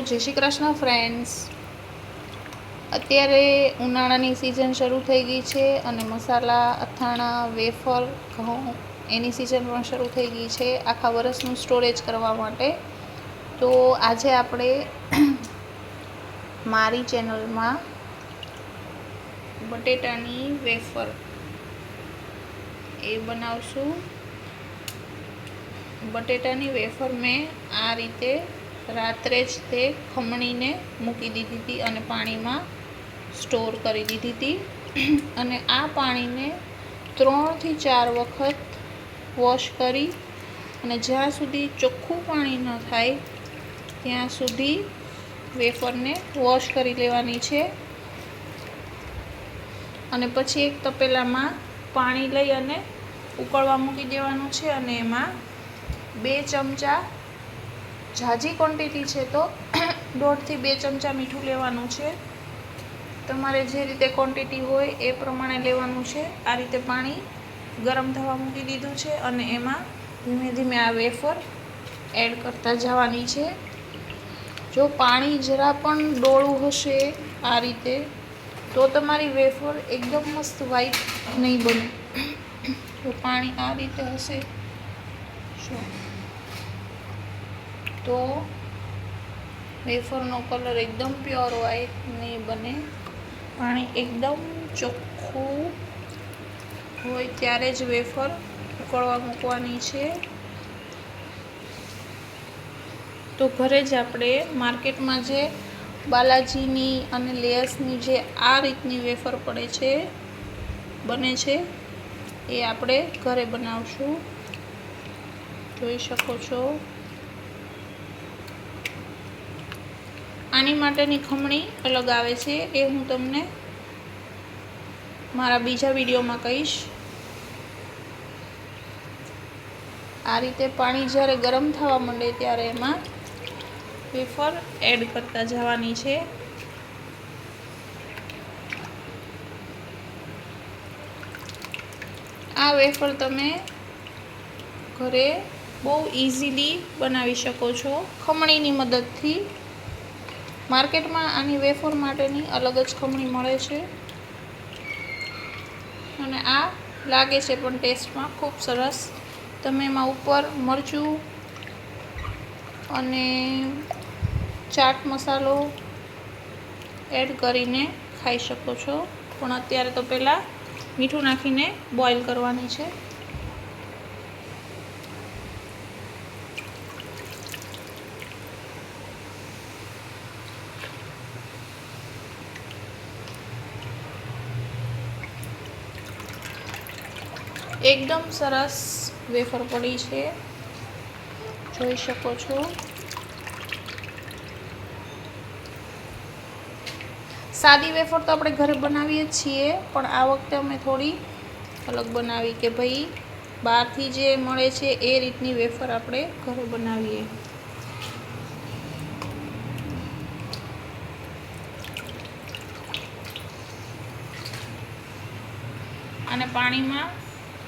જય શ્રી કૃષ્ણ ફ્રેન્ડ્સ। અત્યારે ઉનાળાની સિઝન શરૂ થઈ ગઈ છે અને મસાલા, અથાણા, વેફર, ઘઉં એની સિઝન પણ શરૂ થઈ ગઈ છે આખા વર્ષનું સ્ટોરેજ કરવા માટે। તો આજે આપણે મારી ચેનલમાં બટેટાની વેફર એ બનાવશું। બટેટાની વેફર મેં આ રીતે રાત્રે જ તે ખમણીને મૂકી દીધી હતી અને પાણીમાં સ્ટોર કરી દીધી હતી અને આ પાણીને 3 થી 4 વખત વોશ કરી અને જ્યાં સુધી ચોખ્ખું પાણી ન થાય ત્યાં સુધી વેફરને વોશ કરી લેવાની છે। અને પછી એક તપેલામાં પાણી લઈ અને ઉકળવા મૂકી દેવાનું છે અને એમાં 2 ચમચા, ઝાઝી ક્વોન્ટિટી છે તો 1.5 થી 2 ચમચા મીઠું લેવાનું છે। તમારે જે રીતે ક્વોન્ટિટી હોય એ પ્રમાણે લેવાનું છે। આ રીતે પાણી ગરમ થવા મૂકી દીધું છે અને એમાં ધીમે ધીમે આ વેફર એડ કરતા જવાની છે। જો પાણી જરા પણ ડોળું હશે આ રીતે તો તમારી વેફર એકદમ મસ્ત વ્હાઈટ નહીં બને। જો પાણી આ રીતે હશે તો વેફરનો કલર એકદમ પ્યોર વ્હાઈટ નહીં બને। પાણી એકદમ ચોખ્ખું હોય ત્યારે જ વેફર ઉકળવા મૂકવાની છે। તો ઘરે જ આપણે માર્કેટમાં જે બાલાજીની અને લેયર્સની જે આ રીતની વેફર બને છે એ આપણે ઘરે બનાવશું। જોઈ શકો છો। આની માટેની ખમણી અલગ આવે છે એ હું તમને મારા બીજા વિડીયોમાં કહીશ। આ રીતે પાણી જ્યારે ગરમ થવા માંડે ત્યારે એમાં વેફર એડ કરતા જવાની છે। આ વેફર તમે ઘરે બહુ ઇઝીલી બનાવી શકો છો ખમણીની મદદથી। માર્કેટમાં આની વેફર માટેની અલગ જ ખમણી મળે છે અને આ લાગે છે પણ ટેસ્ટમાં ખૂબ સરસ। તમે એમાં ઉપર મરચું અને ચાટ મસાલો એડ કરીને ખાઈ શકો છો પણ અત્યારે તો પહેલાં મીઠું નાખીને બોઇલ કરવાની છે। એકદમ સરસ વેફર પડી છે, જોઈ શકો છો। સાદી વેફર તો આપણે ઘરે બનાવીએ જ છીએ પણ આ વખતે અમે થોડી અલગ બનાવી કે ભાઈ બહારથી જે મળે છે એ રીતની વેફર આપણે ઘરે બનાવીએ। અને પાણીમાં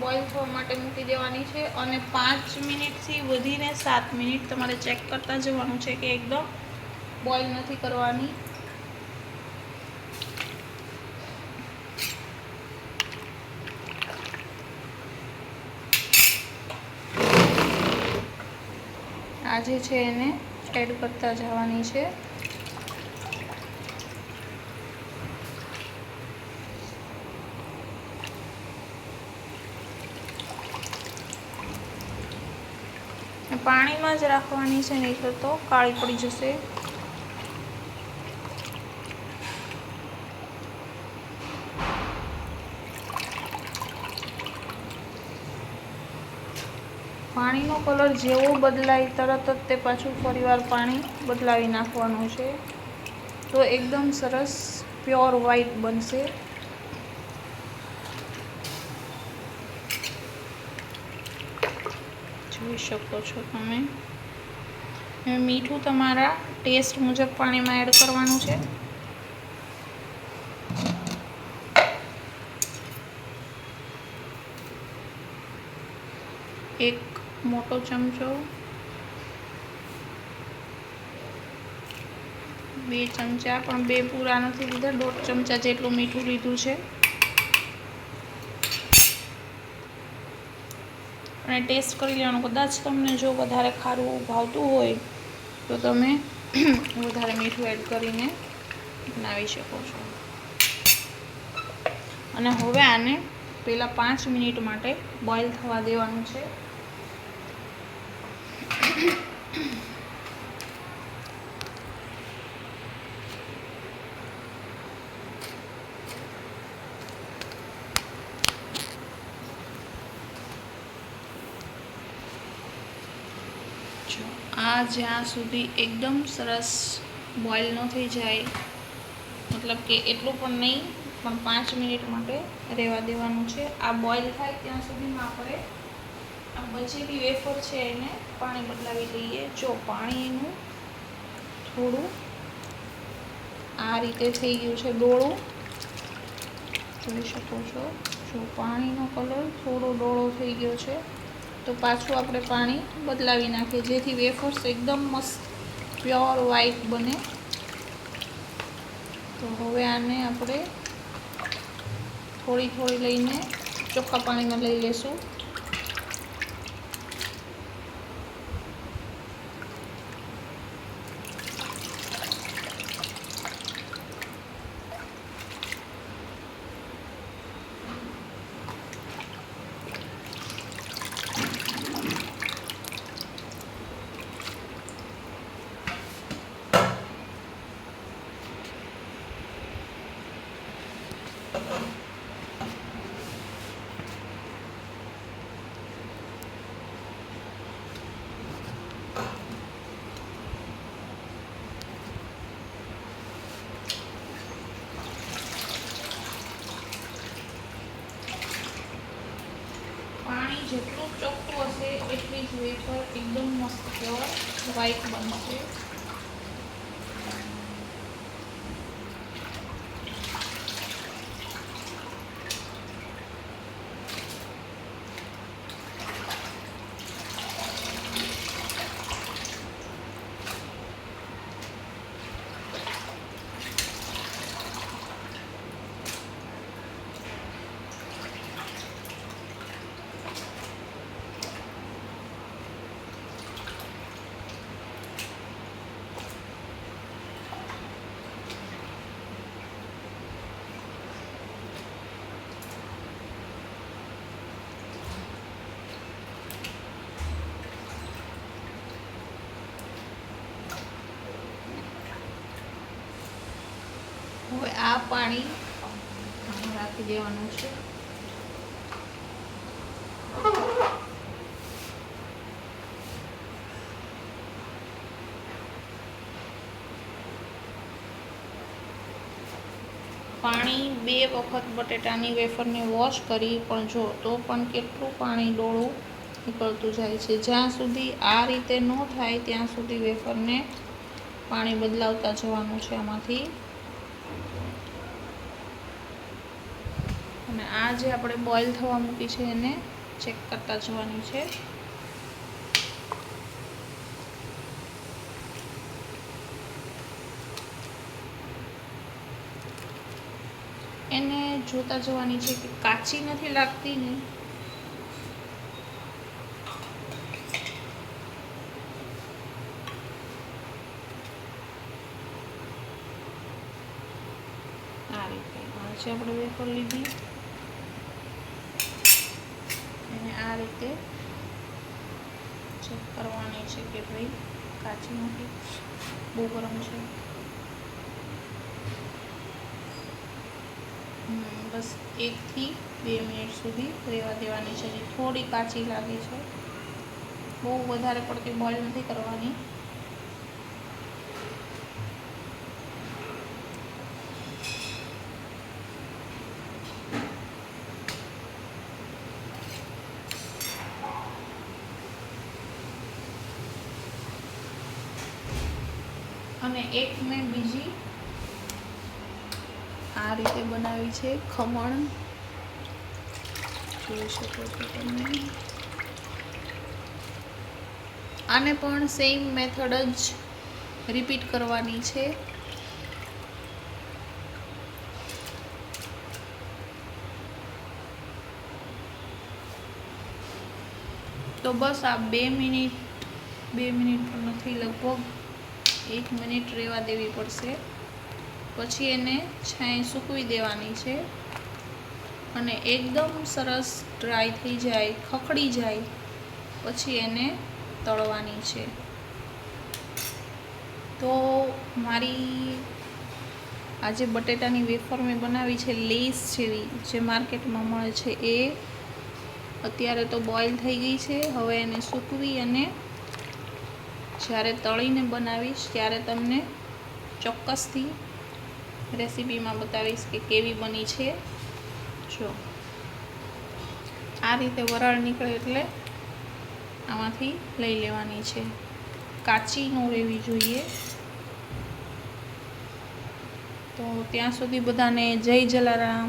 બોઇલ થવા માટે મૂકી દેવાની છે અને 5 મિનિટથી વધીને 7 મિનિટ તમારે ચેક કરતા જવાનું છે કે એકદમ બોઇલ નથી કરવાની। આ જે છે એને એડ કરતા જવાની છે। પાણીમાં જ રાખવાની છે નહીં તો કાળી પડી જશે। પાણીનો કલર જેવો બદલાય તરત જ તે પાછું ફરીવાર પાણી બદલાવી નાખવાનું છે તો એકદમ સરસ પ્યોર વ્હાઈટ બનશે। જોઈ શકો છો તમે। મીઠું તમારા ટેસ્ટ મુજબ પાણીમાં એડ કરવાનું છે। એક મોટો ચમચો 2 ચમચા, પણ 2 પૂરા નથી લીધા, 1.5 ચમચા જેટલું મીઠું લીધું છે. અને ટેસ્ટ કરી લેવાનું. કદાચ તમને જો વધારે ખારું ભાવતું હોય તો તમે વધારે મીઠું એડ કરીને બનાવી શકો છો. અને હવે આને પહેલાં 5 મિનિટ માટે બોઇલ થવા દેવાનું છે. આ જ્યાં સુધી એકદમ સરસ બોઇલ ન થઈ જાય, મતલબ કે એટલું પણ નહીં, પણ 5 મિનિટ માટે રહેવા દેવાનું છે. આ બોઇલ થાય ત્યાં સુધીમાં આપણે આ બચેલી વેફર છે એને પાણી બદલાવી લઈએ. જો પાણી એનું થોડું આ રીતે થઈ ગયું છે, ડોળું જોઈ શકો છો. જો પાણીનો કલર થોડો ડોળો થઈ ગયો છે તો પાછું આપણે પાણી બદલાવી નાખીએ, જેથી વેફર્સ એકદમ મસ્ત પ્યોર વ્હાઈટ બને. તો હવે આને આપણે થોડી થોડી લઈને ચોખ્ખા પાણીમાં લઈ લેશું. જેટલું ચોખ્ખું હશે એટલી જ વેફર એકદમ મસ્ત પ્યોર વ્હાઈટ બનશે. હવે આ પાણી રાખી દેવાનું છે. પાણી 2 વખત બટેટાની વેફરને વોશ કરી, પણ જો તો પણ કેટલું પાણી ડોળું નીકળતું જાય છે. જ્યાં સુધી આ રીતે ન થાય ત્યાં સુધી વેફરને પાણી બદલાવતા જવાનું છે આમાંથી. અને આ જે આપણે બોઇલ થવા મૂકી છે એને ચેક કરતા જવાની છે. એને જોતા જવાની છે કે કાચી નથી લાગતી ને. આ રીતે આજે આપણે વેફર લીધી, એને આ રીતે ચેક કરવાની છે કે ભાઈ કાચી નથી, બહુ ગરમ છે. બસ 1 થી 2 મિનિટ સુધી રહેવા દેવાની છે. થોડી કાચી લાગે છે, બહુ વધારે પડતી બોઇલ નથી કરવાની. અને એક મેં બીજી આ રીતે બનાવી છે ખમણ, જોઈ શકો છો તમે. આને પણ સેમ મેથડ જ રિપીટ કરવાની છે. તો બસ આ 2 મિનિટ પણ નથી, લગભગ 1 મિનિટ રહેવા દેવી પડશે. પછી એને છાંય સૂકવી દેવાની છે અને એકદમ સરસ ડ્રાય થઈ જાય, ખખડી જાય પછી એને તળવાની છે. તો મારી આજે બટેટાની વેફર મેં બનાવી છે લેસ જેવી, જે માર્કેટમાં મળે છે, એ અત્યારે તો બોઇલ થઈ ગઈ છે. હવે એને સૂકવી અને જ્યારે તળીને બનાવીશ ત્યારે તમને ચોક્કસથી રેસીપીમાં બતાવીશ કે કેવી બની છે. જો આ રીતે વરાળ નીકળે એટલે આમાંથી લઈ લેવાની છે, કાચી ન રહેવી જોઈએ. તો ત્યાં સુધી બધાને જય જલારામ.